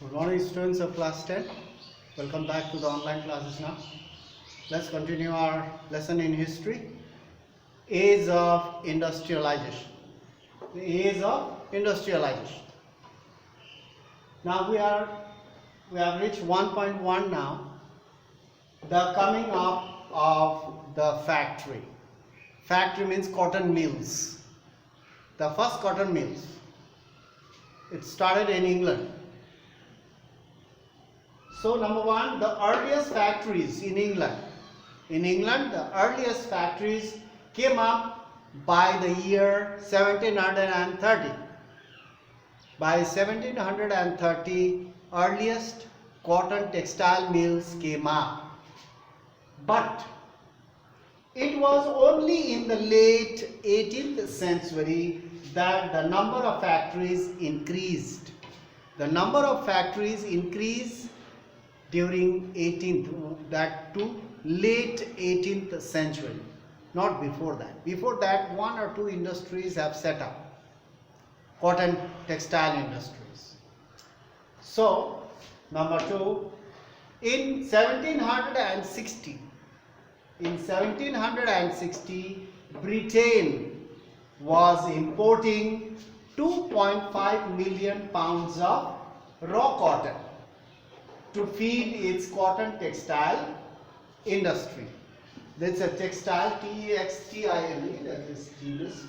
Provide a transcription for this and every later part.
Good morning, students of class 10. Welcome back to the online classes now. Let's continue our lesson in history. Age of industrialization. The age of industrialization. Now we have reached 1.1 now. The coming up of the factory. Factory means cotton mills. The first cotton mills. It started in England. So number one, the earliest factories in England. In England, the earliest factories came up by the year 1730. By 1730, earliest cotton textile mills came up. But it was only in the late 18th century that the number of factories increased. The number of factories increased during 18th, that to late 18th century, not before that. Before that, one or two industries have set up, cotton textile industries. So, number two, in 1760, Britain was importing 2.5 million pounds of raw cotton to feed its cotton textile industry. That's a textile, T-E-X-T-I-L-E, that is genus.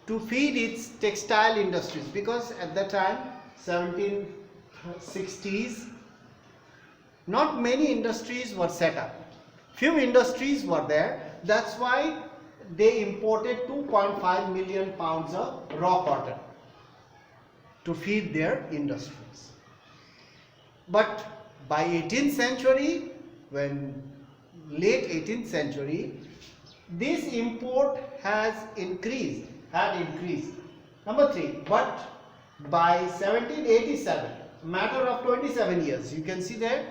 To feed its textile industries, because at that time, 1760s, not many industries were set up. Few industries were there. That's why they imported 2.5 million pounds of raw cotton to feed their industries. But by 18th century, when late 18th century, this import had increased. Number three, but by 1787, matter of 27 years, you can see that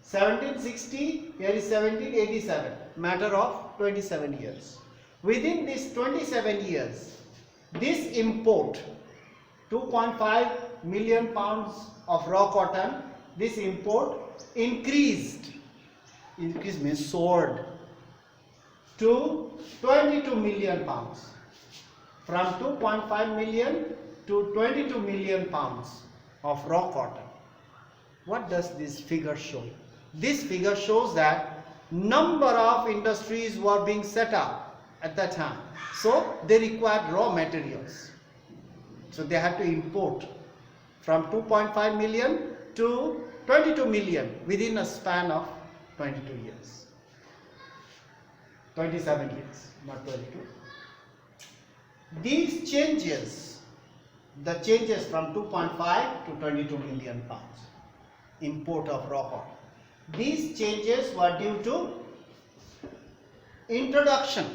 1760, here is 1787, matter of 27 years. Within this 27 years, this import, 2.5 million pounds of raw cotton, this import increased means soared to 22 million pounds, from 2.5 million to 22 million pounds of raw cotton. What does this figure show? This figure shows that number of industries were being set up at that time, so they required raw materials, so they had to import from 2.5 million to 22 million within a span of 22 years. 27 years, not 22. These changes, the changes from 2.5 to 22 million pounds import of raw cotton, these changes were due to introduction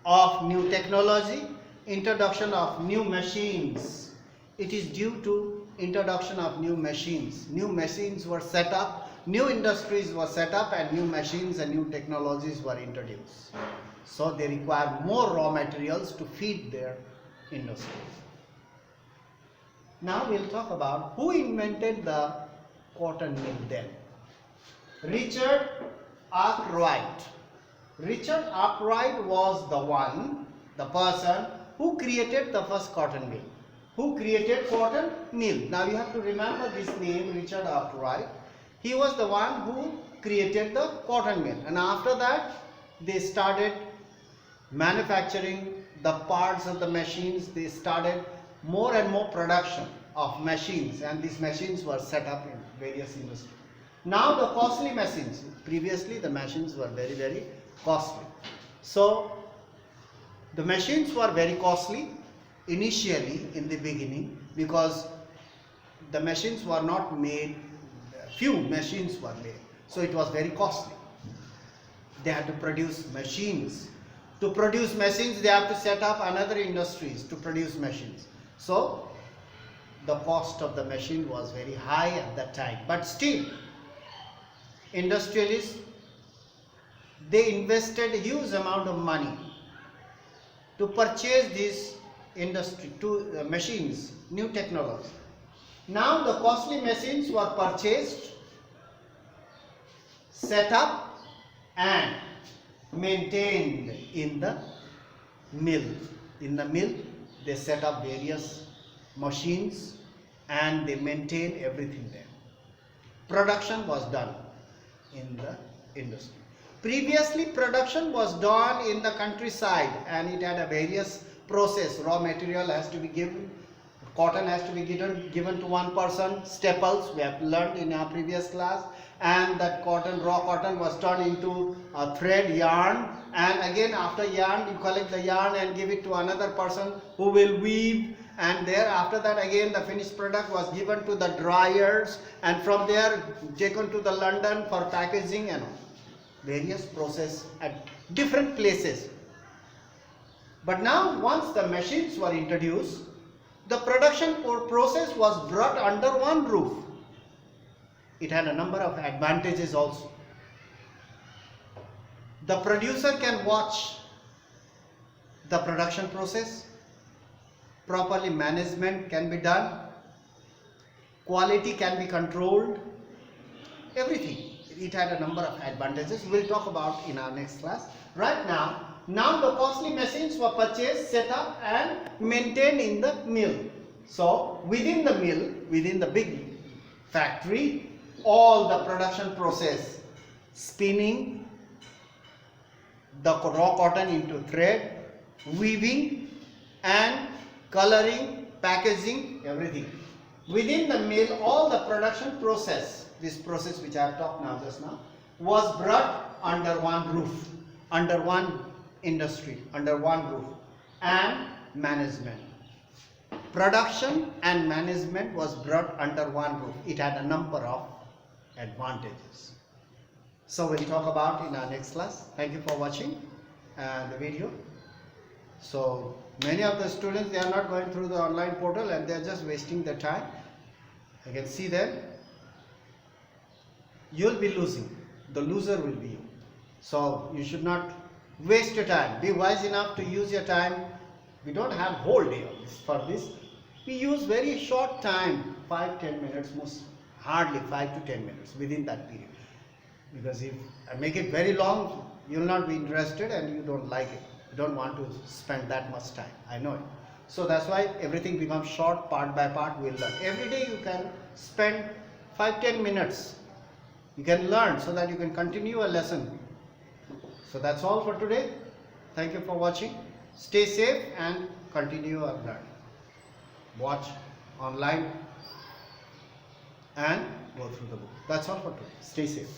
of new technology, introduction of new machines. It is due to introduction of new machines. New machines were set up, new industries were set up, and new machines and new technologies were introduced. So they require more raw materials to feed their industries. Now we'll talk about who invented the cotton mill then. Richard Arkwright. Richard Arkwright was the person who created the first cotton mill. Who created cotton mill? Now you have to remember this name, Richard Arkwright. He was the one who created the cotton mill, and after that they started manufacturing the parts of the machines. They started more and more production of machines, and these machines were set up in various industries. Now the costly machines, previously the machines were very, very costly. So the machines were very costly initially in the beginning, because the machines were not made, few machines were made, so it was very costly. They had to produce machines. To produce machines, they have to set up another industries to produce machines. So the cost of the machine was very high at that time. But still, industrialists, they invested a huge amount of money to purchase this industry, to machines, new technology. Now the costly machines were purchased, set up and maintained in the mill. In the mill they set up various machines and they maintain everything there. Production was done in the industry. Previously production was done in the countryside and it had a various process. Raw material has to be given, cotton has to be given to one person, staples we have learned in our previous class, and that cotton, raw cotton was turned into a thread, yarn, and again after yarn you collect the yarn and give it to another person who will weave, and there after that again the finished product was given to the dryers and from there taken to the London for packaging and various process at different places. But now once the machines were introduced, the production process was brought under one roof. It had a number of advantages also. The producer can watch the production process, properly management can be done, quality can be controlled, everything. It had a number of advantages we'll talk about in our next class. Right now the costly machines were purchased, set up and maintained in the mill. So within the mill, within the big factory, all the production process, spinning the raw cotton into thread, weaving and coloring, packaging, everything. Within the mill, all the production process, this process which I have talked now just now, was brought under one roof, under one industry, under one roof, and management. Production and management was brought under one roof. It had a number of advantages. So we'll talk about in our next class. Thank you for watching the video. So many of the students, they are not going through the online portal and they are just wasting their time. I can see them. You'll be losing. The loser will be you. So you should not waste your time. Be wise enough to use your time. We don't have whole day for this. We use very short time, 5-10 minutes, most hardly 5 to 10 minutes within that period. Because if I make it very long, you will not be interested and you don't like it. You don't want to spend that much time. I know it. So that's why everything becomes short, part by part we'll learn. Every day you can spend 5-10 minutes. You can learn so that you can continue a lesson. So that's all for today. Thank you for watching. Stay safe and continue our learning. Watch online and go through the book. That's all for today. Stay safe.